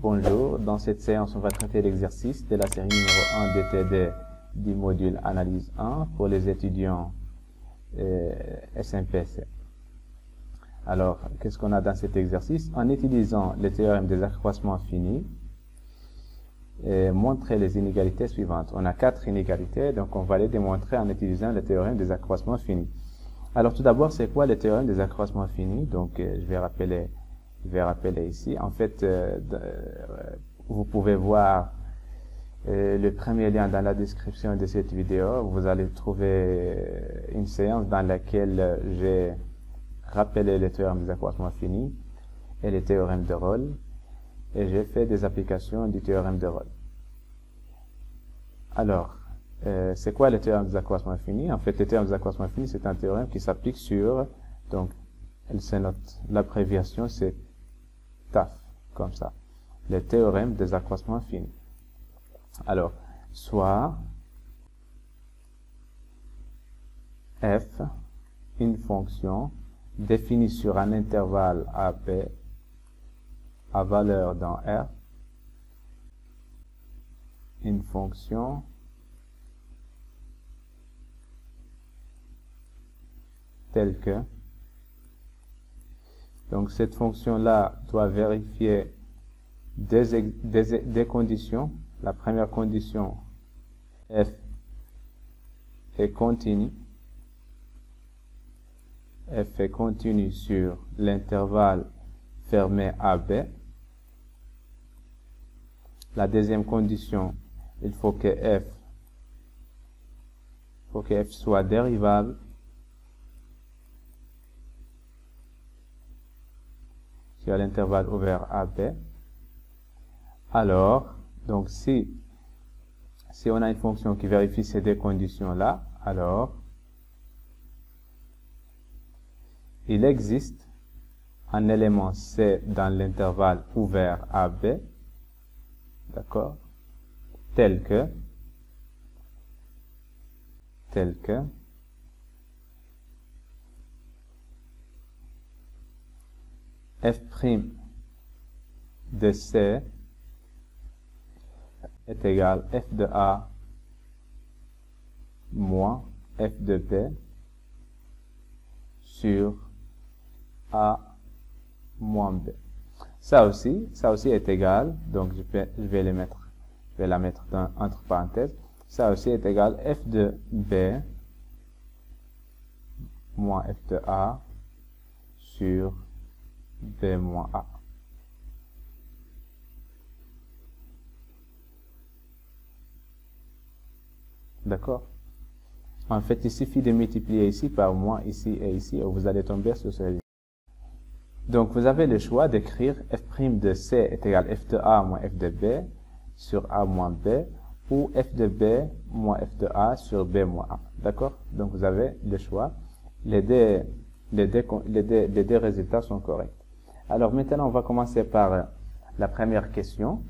Bonjour, dans cette séance, on va traiter l'exercice de la série numéro 1 DTD du module Analyse 1 pour les étudiants SMPC. Alors, qu'est-ce qu'on a dans cet exercice? En utilisant le théorème des accroissements finis, montrer les inégalités suivantes. On a 4 inégalités, donc on va les démontrer en utilisant le théorème des accroissements finis. Alors tout d'abord, c'est quoi le théorème des accroissements finis? Donc je vais rappeler ici. En fait, vous pouvez voir le premier lien dans la description de cette vidéo. Vous allez trouver une séance dans laquelle j'ai rappelé le théorème des accroissements finis et le théorème de Rolle. Et j'ai fait des applications du théorème de Rolle. Alors, c'est quoi le théorème des accroissements finis? En fait, le théorème des accroissements finis, c'est un théorème qui s'applique sur, donc, elle se note, l'abréviation c'est TAF, comme ça. Le théorème des accroissements finis. Alors, soit f, une fonction définie sur un intervalle AB à valeur dans R, une fonction telle que, donc cette fonction-là doit vérifier des conditions. La première condition, f est continue. F est continue sur l'intervalle fermé AB. La deuxième condition, il faut que f soit dérivable sur l'intervalle ouvert AB. Alors, donc si on a une fonction qui vérifie ces deux conditions-là, alors il existe un élément C dans l'intervalle ouvert AB, d'accord, tel que f' de C est égal à f de A moins f de B sur A moins B. Ça aussi est égal, donc je vais la mettre entre parenthèses. Ça aussi est égal à f de B moins f de A sur B moins A. D'accord? En fait, il suffit de multiplier ici par moins ici et ici, et vous allez tomber sur ce résultat. Donc, vous avez le choix d'écrire f' de C est égal à f de A moins f de B sur A moins B, ou f de B moins f de A sur B moins A. D'accord? Donc, vous avez le choix. Les deux résultats sont corrects. Alors, maintenant, on va commencer par la première question.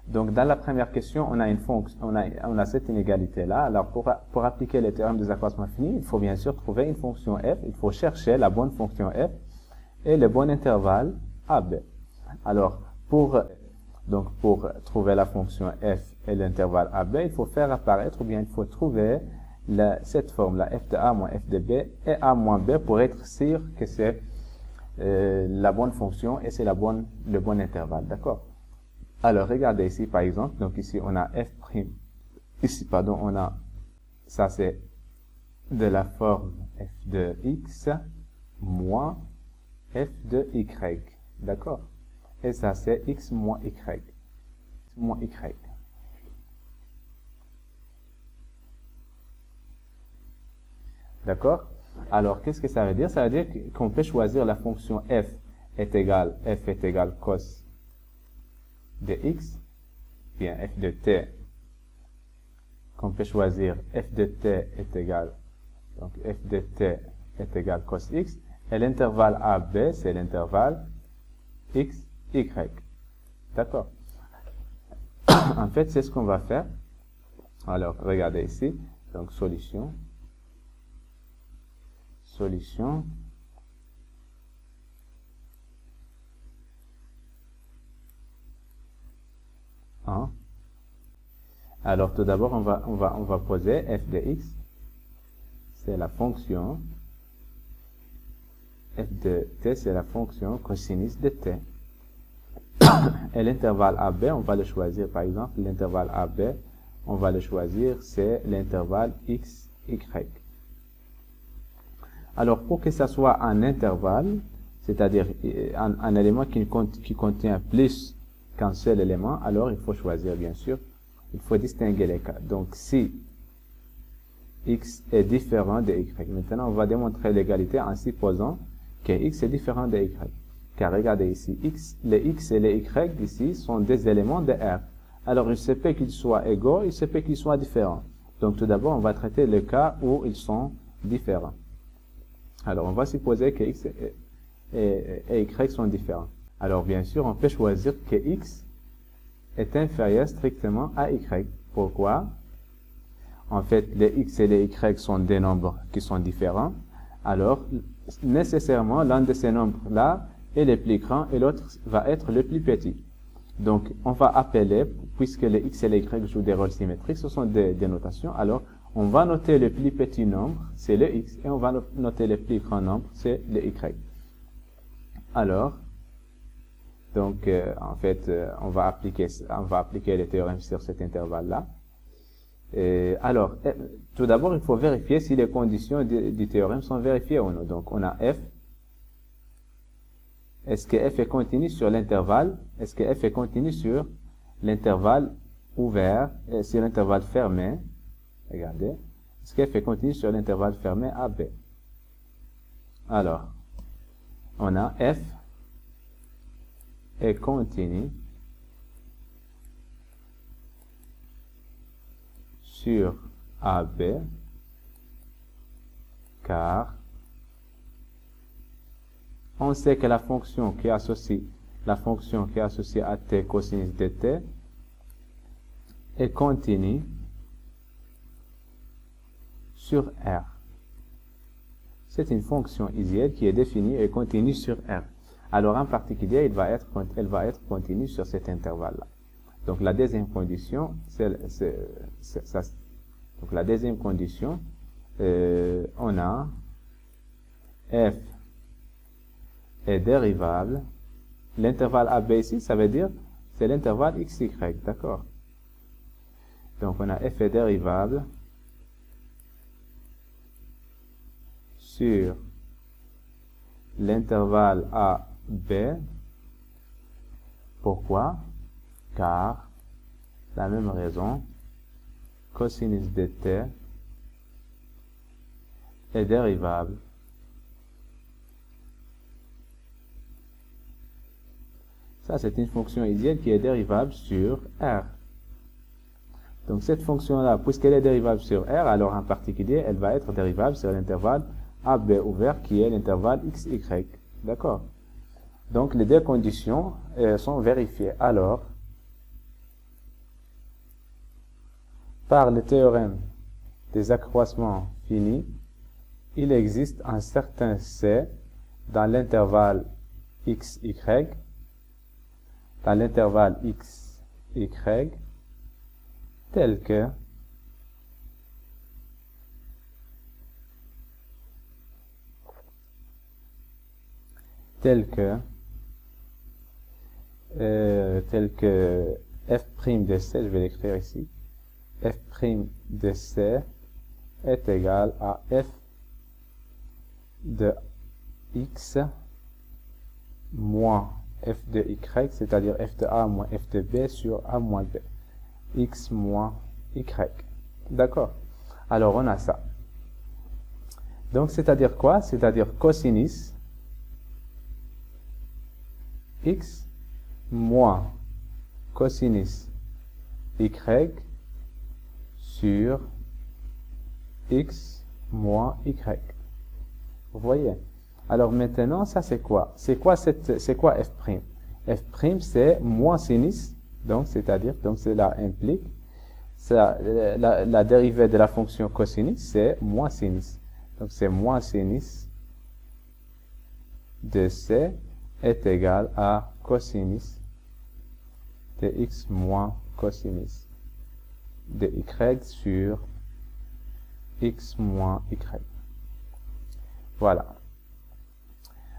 Donc, dans la première question, on a une fonction, on a cette inégalité-là. Alors, pour appliquer le théorème des accroissements finis, il faut bien sûr trouver une fonction f. Il faut chercher la bonne fonction f et le bon intervalle AB. Alors, pour trouver la fonction f et l'intervalle AB, il faut faire apparaître, ou bien il faut trouver cette forme-là, f de A moins f de B et A moins B, pour être sûr que c'est la bonne fonction et c'est le bon intervalle. D'accord? Alors, regardez ici, par exemple, donc ici, on a ça c'est de la forme f de x moins f de y, d'accord? Et ça c'est x moins y, d'accord? Alors, qu'est-ce que ça veut dire? Ça veut dire qu'on peut choisir la fonction f est égal cos de x, bien f de t, qu'on peut choisir f de t est égal, donc f de t est égal cos x, et l'intervalle AB, c'est l'intervalle x, y. D'accord? En fait, c'est ce qu'on va faire. Alors, regardez ici. Donc, solution. 1. Alors tout d'abord, on va poser f de x. C'est la fonction. F de t, c'est la fonction cosinus de t. Et l'intervalle AB, on va le choisir, par exemple, l'intervalle AB, on va le choisir, c'est l'intervalle x, y. Alors, pour que ça soit un intervalle, c'est-à-dire un élément qui contient plus qu'un seul élément, alors il faut choisir, bien sûr, il faut distinguer les cas. Donc, si x est différent de y, maintenant, on va démontrer l'égalité en supposant que x est différent de y. Car regardez ici, les x et les y ici sont des éléments de R. Alors, il se peut qu'ils soient égaux, il se peut qu'ils soient différents. Donc, tout d'abord, on va traiter le cas où ils sont différents. Alors, on va supposer que x et y sont différents. Alors, bien sûr, on peut choisir que x est inférieur strictement à y. Pourquoi? En fait, les x et les y sont des nombres qui sont différents. Alors, nécessairement, l'un de ces nombres-là est le plus grand et l'autre va être le plus petit. Donc, on va appeler, puisque les x et les y jouent des rôles symétriques, ce sont des notations, alors on va noter le plus petit nombre, c'est le x, et on va noter le plus grand nombre, c'est le y. Alors, donc, en fait, on va appliquer les théorèmes sur cet intervalle-là. Alors, tout d'abord, il faut vérifier si les conditions du théorème sont vérifiées ou non. Donc, on a f. Est-ce que f est continu sur l'intervalle? Est-ce que f est continu sur l'intervalle ouvert et sur l'intervalle fermé? Regardez. Est-ce que f est continu sur l'intervalle fermé AB? Alors, on a f est continu sur AB car on sait que la fonction qui est associée à t cosinus de t est continue sur R. C'est une fonction isienne qui est définie et continue sur R. Alors en particulier, elle va être continue sur cet intervalle-là. Donc la deuxième condition, donc la deuxième condition, on a f est dérivable. L'intervalle AB ici, ça veut dire c'est l'intervalle xy, d'accord? Donc on a f est dérivable sur l'intervalle AB. Pourquoi? Car la même raison, cosinus de t est dérivable ça c'est une fonction isienne qui est dérivable sur R. Donc cette fonction-là, puisqu'elle est dérivable sur R, alors en particulier, elle va être dérivable sur l'intervalle AB ouvert qui est l'intervalle XY. D'accord? Donc les deux conditions sont vérifiées. Alors, par le théorème des accroissements finis, il existe un certain C dans l'intervalle XY, dans l'intervalle XY, tel que f' de C, je vais l'écrire ici, f' de C est égal à f de x moins f de y, c'est-à-dire f de a moins f de b sur a moins b, x moins y. D'accord? Alors, on a ça. Donc, c'est-à-dire quoi? C'est-à-dire cosinus x moins cosinus y sur x moins y. Vous voyez? Alors maintenant, ça c'est quoi? C'est quoi f'? F' c'est moins sinus, donc c'est-à-dire, donc cela implique, ça, la dérivée de la fonction cosinus, c'est moins sinus. Donc c'est moins sinus de C est égal à cosinus de x moins cosinus de y sur x moins y. Voilà.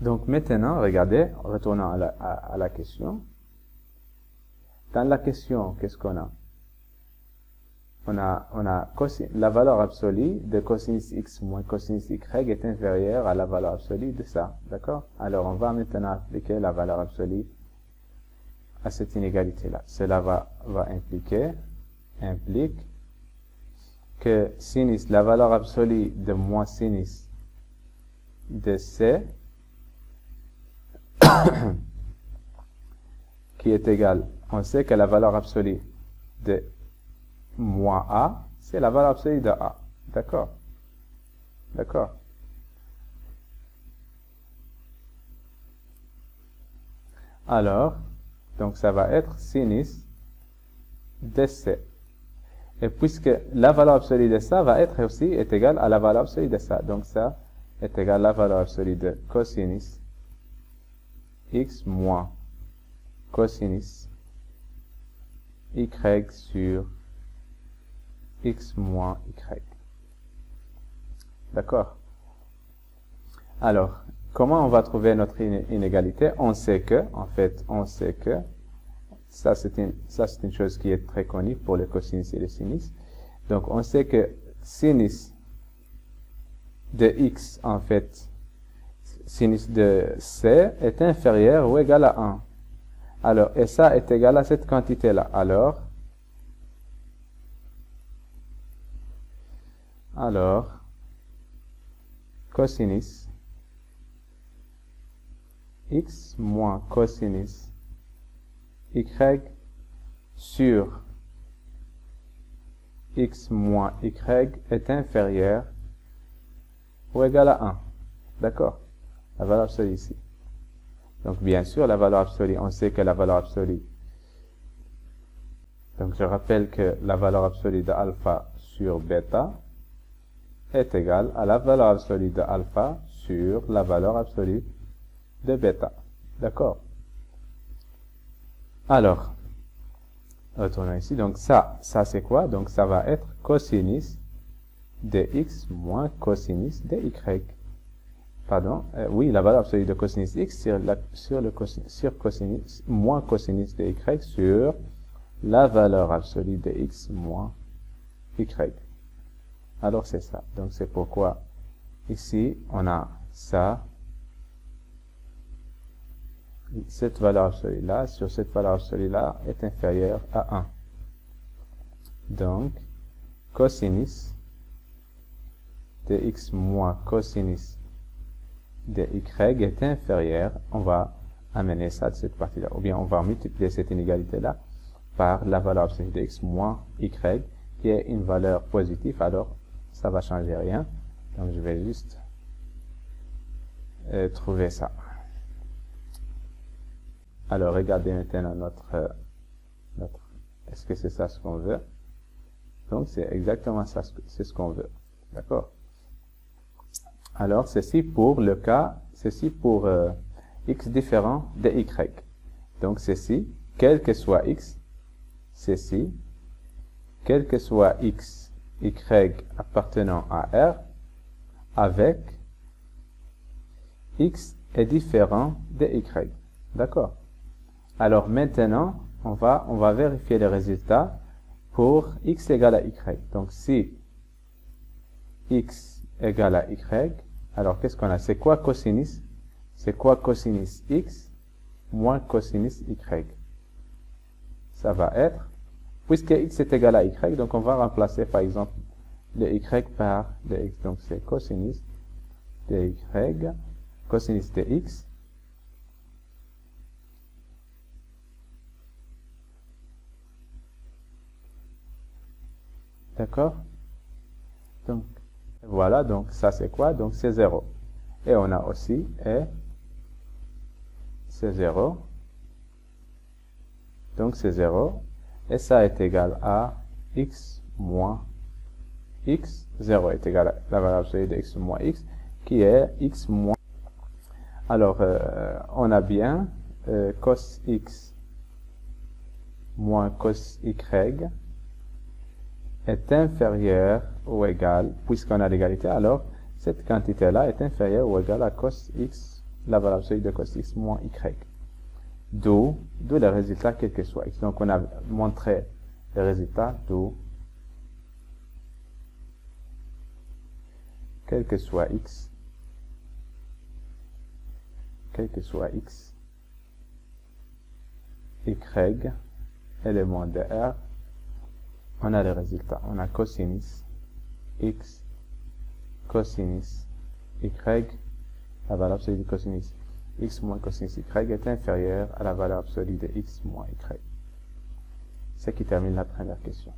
Donc maintenant, regardez, retournons à la question. Dans la question, qu'est-ce qu'on a? On a la valeur absolue de cosinus x moins cosinus y est inférieure à la valeur absolue de ça. D'accord? Alors, on va maintenant appliquer la valeur absolue à cette inégalité-là. Cela implique que sinus, la valeur absolue de moins sinus de c, qui est égal, on sait que la valeur absolue de moins a, c'est la valeur absolue de a. D'accord? D'accord? Alors, donc ça va être sinus de c. Et puisque la valeur absolue de ça va être aussi est égale à la valeur absolue de ça. Donc ça est égal à la valeur absolue de cosinus x moins cosinus y sur x moins y. D'accord? Alors, comment on va trouver notre inégalité? On sait que ça c'est une chose qui est très connue pour le cosinus et le sinus. Donc, on sait que sinus de x, en fait, sinus de c est inférieur ou égal à 1. Alors, et ça est égal à cette quantité-là. Alors, cosinus x moins cosinus y sur x moins y est inférieur ou égal à 1. D'accord? La valeur absolue ici. Donc, bien sûr, la valeur absolue, on sait que la valeur absolue. Donc, je rappelle que la valeur absolue de alpha sur bêta est égale à la valeur absolue de alpha sur la valeur absolue de bêta. D'accord? Alors, retournons ici. Donc, ça c'est quoi? Donc, ça va être cosinus de x moins cosinus de y. Pardon, oui, la valeur absolue de cosinus x sur cosinus moins cosinus de y sur la valeur absolue de x moins y. Alors, c'est ça. Donc, c'est pourquoi ici, on a ça. Cette valeur absolue-là, sur cette valeur absolue-là, est inférieure à 1. Donc, cosinus de x moins cosinus de y est inférieur, on va amener ça de cette partie-là. Ou bien, on va multiplier cette inégalité-là par la valeur absolue de x moins y, qui est une valeur positive. Alors, ça va changer rien. Donc, je vais juste trouver ça. Alors, regardez maintenant notre est-ce que c'est ça ce qu'on veut? Donc, c'est exactement ça, c'est ce qu'on veut. D'accord? Alors, ceci pour x différent de y. Donc, ceci, quel que soit x, ceci, quel que soit x, y appartenant à R, avec x est différent de y. D'accord? Alors maintenant, on va vérifier les résultats pour x égale à y. Donc, si x égale à y, alors qu'est-ce qu'on a? C'est quoi cosinus? C'est quoi cosinus x moins cosinus y? Ça va être, puisque x est égal à y, donc on va remplacer par exemple le y par le x. Donc, c'est cosinus de y, cosinus de x, d'accord? Donc, voilà, donc ça c'est quoi? Donc, c'est 0. Et on a aussi, c'est 0. Donc, c'est 0. Et ça est égal à x moins x. 0 est égal à la valeur absolue de x moins x, qui est x moins. Alors, on a bien cos x moins cos y est inférieur ou égal, puisqu'on a l'égalité, alors cette quantité-là est inférieure ou égale à cos x, la valeur absolue de cos x moins y. D'où le résultat quel que soit x. Donc on a montré le résultat, d'où quel que soit x, y, élément de R, on a le résultat. On a cosinus x, cosinus y, la valeur absolue de cosinus x moins cosinus y est inférieure à la valeur absolue de x moins y. Ce qui termine la première question.